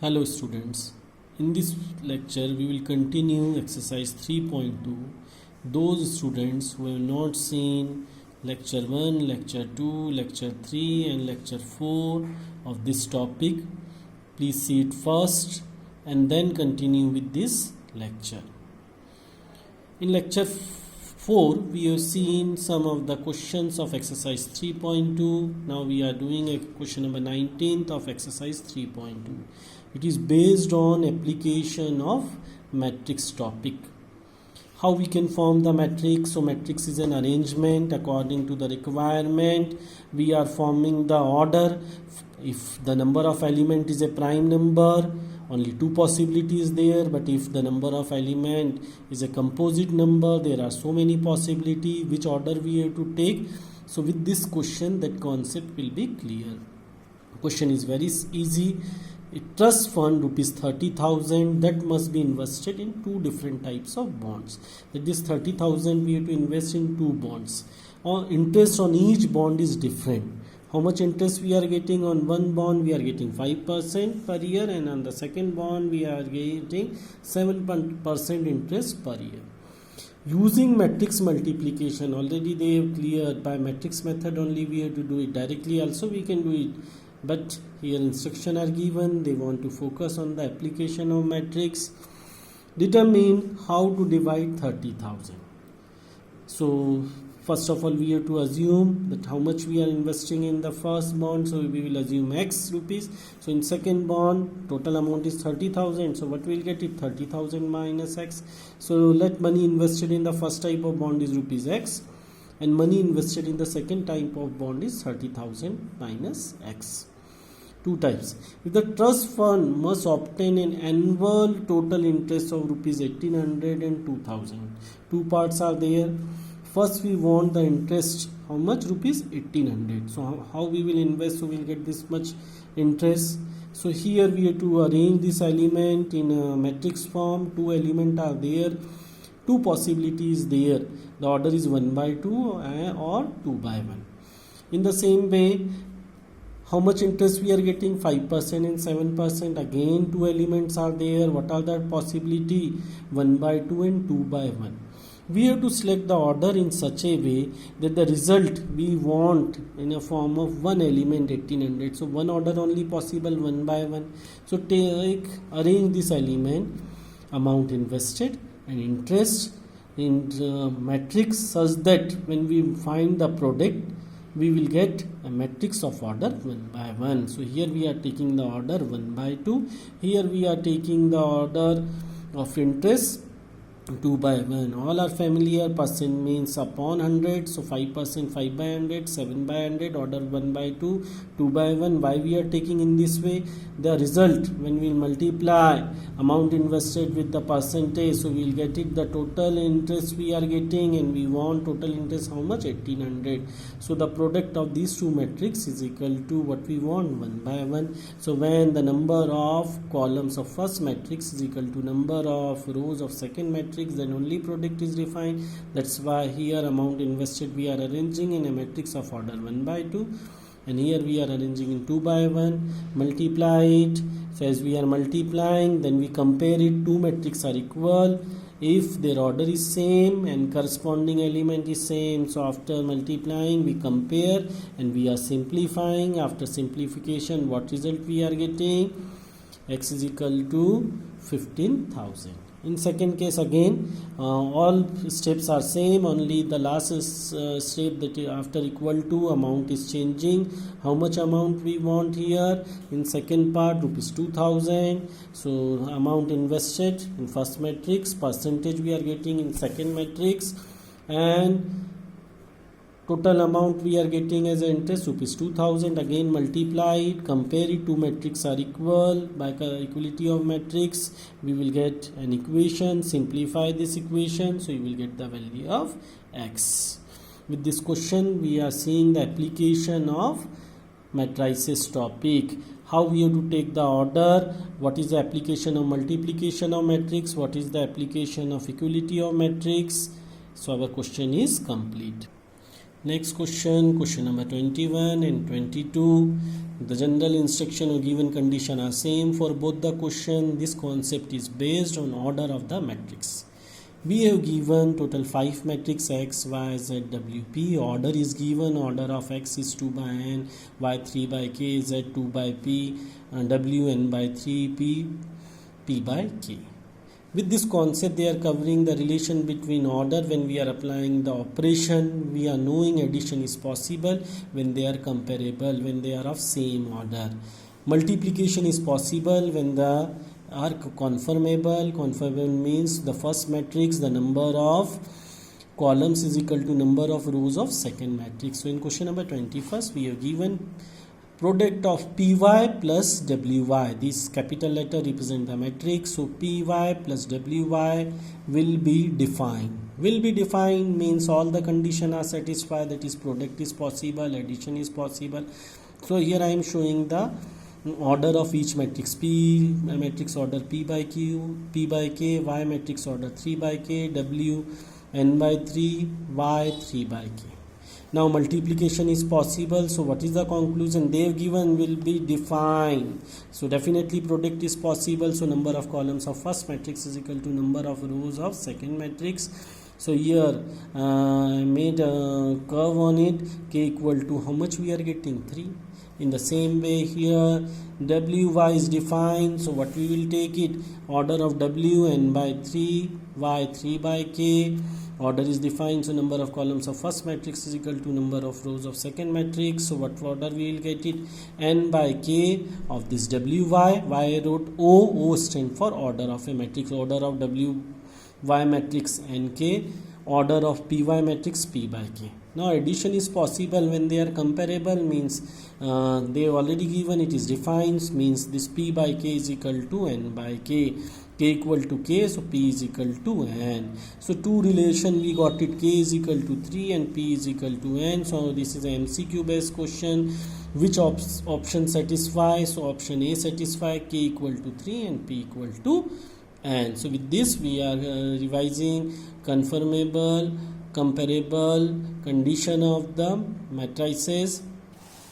Hello students, in this lecture we will continue exercise 3.2. Those students who have not seen lecture 1, lecture 2, lecture 3 and lecture 4 of this topic, please see it first and then continue with this lecture. In lecture 4 we have seen some of the questions of exercise 3.2. Now we are doing a question number 19th of exercise 3.2. It is based on application of matrix topic. How we can form the matrix? So matrix is an arrangement according to the requirement. We are forming the order. If the number of element is a prime number, only two possibilities there, but if the number of element is a composite number, there are so many possibilities which order we have to take. So with this question that concept will be clear. Question is very easy. A trust fund rupees 30,000 that must be invested in two different types of bonds. That this 30,000 we have to invest in two bonds. Interest on each bond is different. How much interest we are getting on one bond? We are getting 5% per year, and on the second bond we are getting 7% interest per year. Using matrix multiplication, already they have cleared by matrix method only we have to do it. Directly also we can do it, but here instruction are given. They want to focus on the application of matrix. Determine how to divide 30,000. So first of all we have to assume that how much we are investing in the first bond. So we will assume X rupees. So in second bond total amount is 30,000. So what we will get it? 30,000 minus X. So let money invested in the first type of bond is rupees X, and money invested in the second type of bond is 30,000 minus X. Two types. If the trust fund must obtain an annual total interest of rupees 1800 and 2000. Two parts are there. First we want the interest. How much? Rupees 1800. So how we will invest? So we will get this much interest. So here we have to arrange this element in a matrix form. Two elements are there. Two possibilities there. The order is 1 by 2 or 2 by 1. In the same way, how much interest we are getting? 5% and 7%. Again two elements are there. What are the possibility? 1 by 2 and 2 by 1. We have to select the order in such a way that the result we want in a form of one element 1800. So one order only possible, 1 by 1. So arrange this element, amount invested and interest in the matrix such that when we find the product we will get a matrix of order 1 by 1. So here we are taking the order 1 by 2. Here we are taking the order of interest 2 by 1. All are familiar. Percent means upon 100. So 5%, 5 by 100, 7 by 100, order 1 by 2, 2 by 1. Why we are taking in this way? The result when we multiply amount invested with the percentage, so we will get it the total interest we are getting, and we want total interest how much? 1800. So the product of these two matrix is equal to what we want? 1 by 1. So when the number of columns of first matrix is equal to number of rows of second matrix, then only product is defined. That's why here amount invested we are arranging in a matrix of order 1 by 2, and here we are arranging in 2 by 1. Multiply it. So as we are multiplying, then we compare it. Two matrices are equal if their order is same and corresponding element is same. So after multiplying we compare and we are simplifying. After simplification, what result we are getting? X is equal to 15,000. In second case again all steps are same, only the last step that after equal to amount is changing. How much amount we want here? In second part rupees 2000. So amount invested in first matrix, percentage we are getting in second matrix, and total amount we are getting as interest rupees 2000. Again multiply it, compare it. Two matrices are equal. By equality of matrix we will get an equation. Simplify this equation, so you will get the value of X. With this question we are seeing the application of matrices topic. How we have to take the order, what is the application of multiplication of matrix, what is the application of equality of matrix. So our question is complete. Next question, question number 21 and 22. The general instruction or given condition are same for both the question. This concept is based on order of the matrix. We have given total 5 matrix X, Y, Z, W, P. Order is given. Order of X is 2 by N, Y 3 by K, Z 2 by P, W N by 3, P by K. With this concept, they are covering the relation between order when we are applying the operation. We are knowing addition is possible when they are comparable, when they are of same order. Multiplication is possible when the are conformable. Conformable means the first matrix, the number of columns is equal to number of rows of second matrix. So in question number 21st, we have given product of py plus wy. This capital letter represent the matrix. So py plus wy will be defined. Will be defined means all the condition are satisfied, that is product is possible, addition is possible. So here I am showing the order of each matrix. P matrix order P by Q, P by K, Y matrix order 3 by K, W N by 3, Y 3 by K. Now multiplication is possible. So what is the conclusion? They have given will be defined. So definitely product is possible. So number of columns of first matrix is equal to number of rows of second matrix. So here I made a curve on it. K equal to how much we are getting? 3. In the same way here wy is defined. So what we will take it? Order of w n by 3, y 3 by k. Order is defined. So number of columns of first matrix is equal to number of rows of second matrix. So what order we will get it? N by k of this wy. Y wrote O stand for order of a matrix. Order of wy matrix nk. Order of py matrix p by k. Now addition is possible when they are comparable, means they have already given it is defined, means this p by k is equal to n by k. K equal to k, so p is equal to n. So two relation we got it, k is equal to 3 and p is equal to n. So this is a MCQ based question. Which option satisfy? So option A satisfy, k equal to 3 and p equal to n. So with this we are revising conformable, comparable, condition of the matrices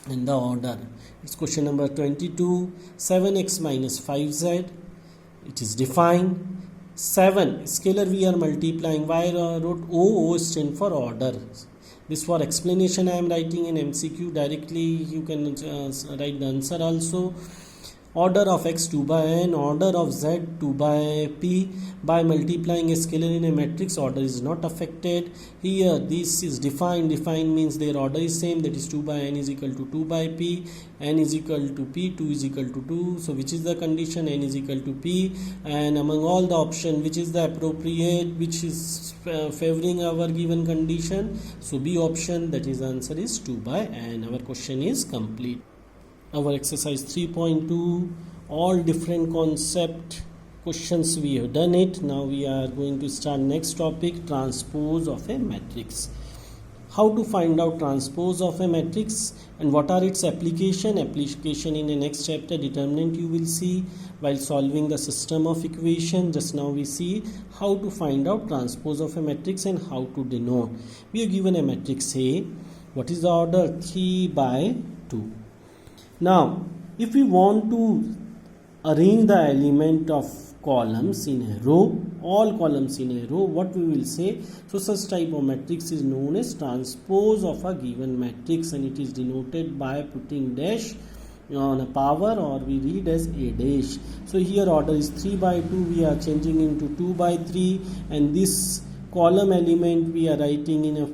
and the order. It's question number 22. 7x minus 5z, it is defined. 7 scalar we are multiplying. Y wrote O stand for order. This for explanation I am writing in MCQ. Directly you can write the answer also. Order of x 2 by n, order of z 2 by p. By multiplying a scalar in a matrix, order is not affected. Here this is defined. Defined means their order is same, that is 2 by n is equal to 2 by p, n is equal to p, 2 is equal to 2. So which is the condition? N is equal to p, and among all the option which is the appropriate, which is favoring our given condition? So B option, that is answer is 2 by n. Our question is complete. Our exercise 3.2, all different concept questions we have done it. Now we are going to start next topic, transpose of a matrix. How to find out transpose of a matrix and what are its application in the next chapter. Determinant you will see while solving the system of equation. Just now we see how to find out transpose of a matrix and how to denote. We are given a matrix A. What is the order? 3 by 2. Now, if we want to arrange the element of columns in a row, all columns in a row, what we will say? So, such type of matrix is known as transpose of a given matrix, and it is denoted by putting dash on a power, or we read as A dash. So, here order is 3 by 2, we are changing into 2 by 3, and this column element we are writing in a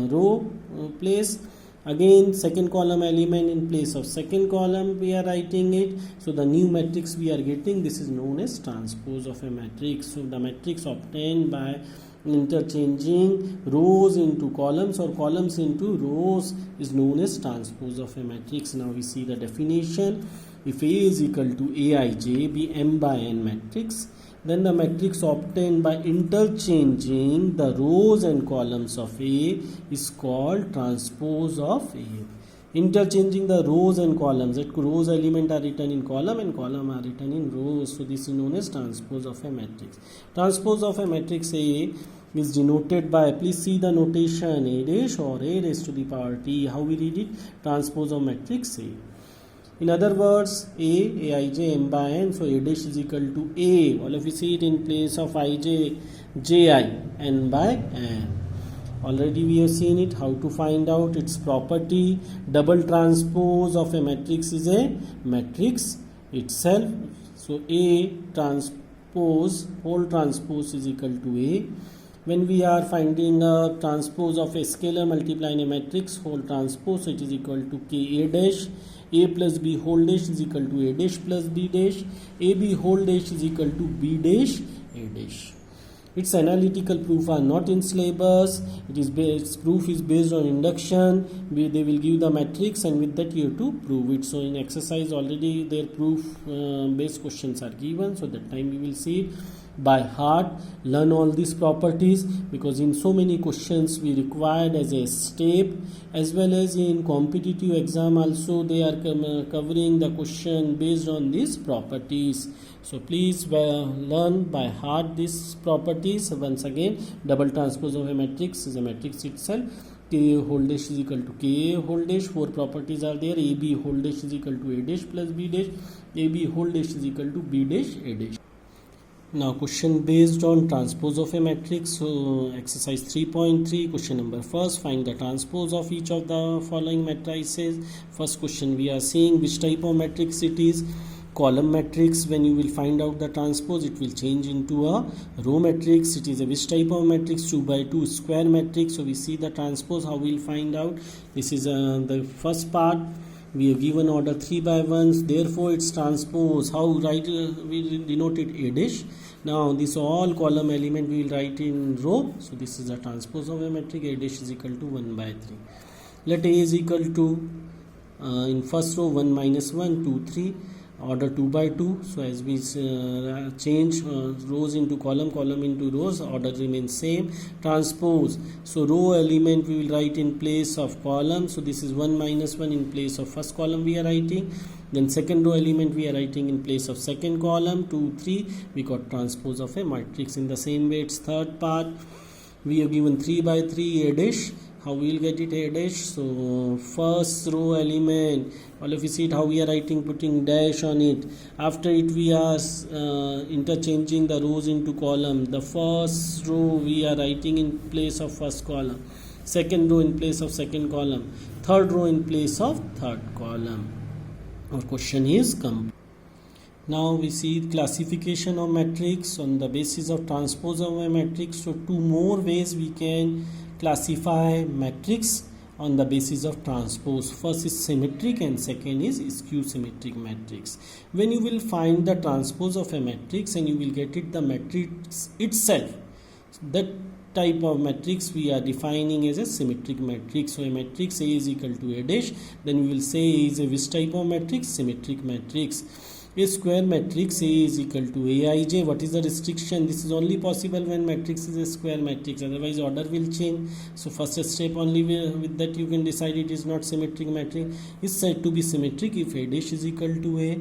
row place. Again second column element in place of second column we are writing it. So the new matrix we are getting, this is known as transpose of a matrix. So the matrix obtained by interchanging rows into columns or columns into rows is known as transpose of a matrix. Now we see the definition. If A is equal to Aij be M by N matrix, then the matrix obtained by interchanging the rows and columns of A is called transpose of A. Interchanging the rows and columns, that rows element are written in column and column are written in rows. So this is known as transpose of a matrix. Transpose of a matrix A is denoted by, please see the notation, A dash or A raised to the power T. How we read it? Transpose of matrix A. In other words, Aij m by n, so A dash is equal to A. All of you see it in place of Ij, Ji, n by n. Already we have seen it, how to find out its property. Double transpose of a matrix is a matrix itself. So A transpose, whole transpose is equal to A. When we are finding a transpose of a scalar multiplying a matrix, whole transpose, it is equal to K A dash. A plus B whole dash is equal to A dash plus B dash. AB whole dash is equal to B dash A dash. Its analytical proof are not in syllabus. Its proof is based on induction. They will give the matrix and with that you have to prove it. So in exercise already their proof based questions are given. So that time we will see it by heart, learn all these properties, because in so many questions we required as a step, as well as in competitive exam also they are covering the question based on these properties. So please learn by heart these properties. Once again, double transpose of a matrix is a matrix itself. K whole dash is equal to K whole dash. Four properties are there. AB whole dash is equal to A dash plus B dash. AB whole dash is equal to B dash A dash. Now question based on transpose of a matrix. So exercise 3.3, question number first, find the transpose of each of the following matrices. First question we are seeing which type of matrix it is. Column matrix. When you will find out the transpose, it will change into a row matrix. It is a which type of matrix? 2 by 2 square matrix. So we see the transpose, how we will find out. This is the first part. We have given order 3 by 1, therefore its transpose, how write we denote it? A dash. Now this all column element we will write in row. So this is the transpose of a matrix. A dash is equal to 1 by 3. Let A is equal to in first row 1 minus 1, 2, 3. Order 2 by 2. So as we change rows into column into rows, order remains same. Transpose, so row element we will write in place of column. So this is 1 minus 1 in place of first column we are writing. Then second row element we are writing in place of second column. 2, 3, we got transpose of a matrix. In the same way its third part, we have given 3 by 3 A dash. How we will get it? A dash. So first row element, all of you see it, how we are writing, putting dash on it. After it we are interchanging the rows into column. The first row we are writing in place of first column, second row in place of second column, third row in place of third column. Our question is complete. Now we see classification of matrix on the basis of transpose of a matrix. So two more ways we can classify matrix on the basis of transpose. First is symmetric and second is skew symmetric matrix. When you will find the transpose of a matrix and you will get it the matrix itself, that type of matrix we are defining as a symmetric matrix. So a matrix A is equal to A dash, then we will say A is a which type of matrix? Symmetric matrix. A square matrix A is equal to Aij. What is the restriction? This is only possible when matrix is a square matrix, otherwise order will change. So first step only with that you can decide it is not symmetric matrix. Is said to be symmetric if A dash is equal to A,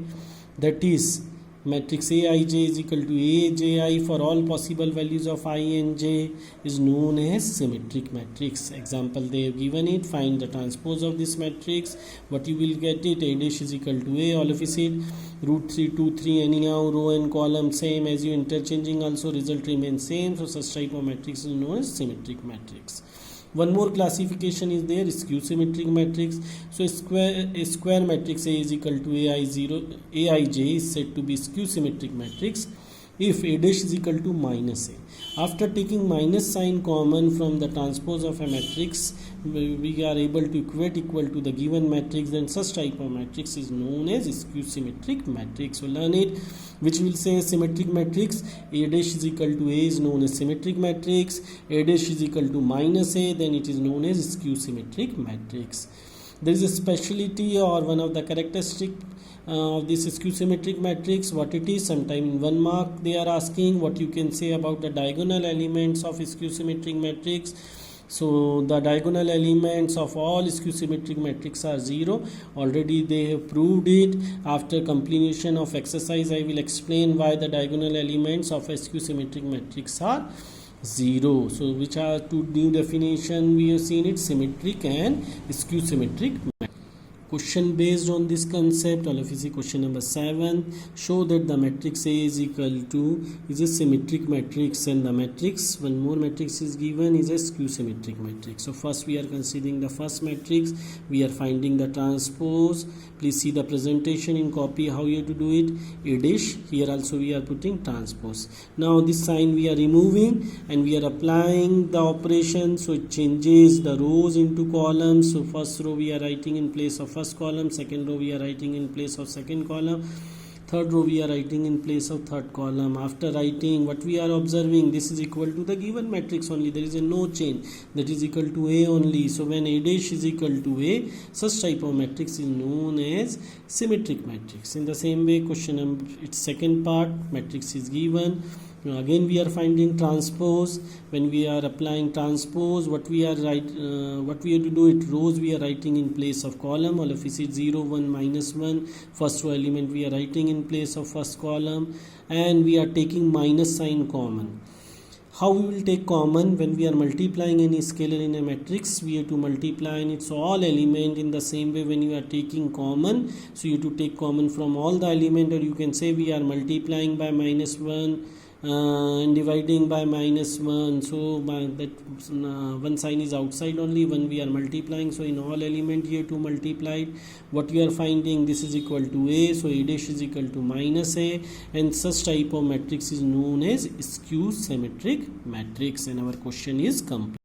that is matrix Aij is equal to Aji for all possible values of I and j is known as symmetric matrix. Example they have given it. Find the transpose of this matrix. What you will get it? A dash is equal to A. All of you see it. Root 3, 2, 3, anyhow row and column same, as you interchanging also result remains same. So such type of matrix is known as symmetric matrix. One more classification is there, skew symmetric matrix. So a square matrix A is equal to Aij is said to be skew symmetric matrix if A dash is equal to minus A. After taking minus sign common from the transpose of a matrix, we are able to equate equal to the given matrix, then such type of matrix is known as skew symmetric matrix. So learn it, which will say symmetric matrix. A dash is equal to A is known as symmetric matrix. A dash is equal to minus A, then it is known as skew symmetric matrix. There is a speciality or one of the characteristic of this skew symmetric matrix. What it is? Sometime in 1 mark they are asking what you can say about the diagonal elements of skew symmetric matrix. So the diagonal elements of all skew symmetric matrix are 0. Already they have proved it. After completion of exercise I will explain why the diagonal elements of a skew symmetric matrix are 0. So which are two new definition we have seen it, symmetric and skew symmetric. Question based on this concept, all of you see question number 7. Show that the matrix A is equal to is a symmetric matrix and the matrix, one more matrix is given, is a skew symmetric matrix. So first we are considering the first matrix, we are finding the transpose. Please see the presentation in copy how you have to do it. A dash, here also we are putting transpose. Now this sign we are removing and we are applying the operation, so it changes the rows into columns. So first row we are writing in place of first column, second row we are writing in place of second column, third row we are writing in place of third column. After writing, what we are observing, this is equal to the given matrix only, there is a no change, that is equal to A only. So when A dash is equal to A, such type of matrix is known as symmetric matrix. In the same way, question number, its second part, matrix is given. Now again we are finding transpose. When we are applying transpose, what we have to do it, rows we are writing in place of column. All of you see 0 1 minus 1, first row element we are writing in place of first column, and we are taking minus sign common. How we will take common? When we are multiplying any scalar in a matrix, we have to multiply in its all element. In the same way, when you are taking common, so you have to take common from all the element, or you can say we are multiplying by minus 1 and dividing by minus 1. So by that one sign is outside only when we are multiplying. So in all element here to multiply, what we are finding, this is equal to A, so A dash is equal to minus A, and such type of matrix is known as skew symmetric matrix, and our question is complete.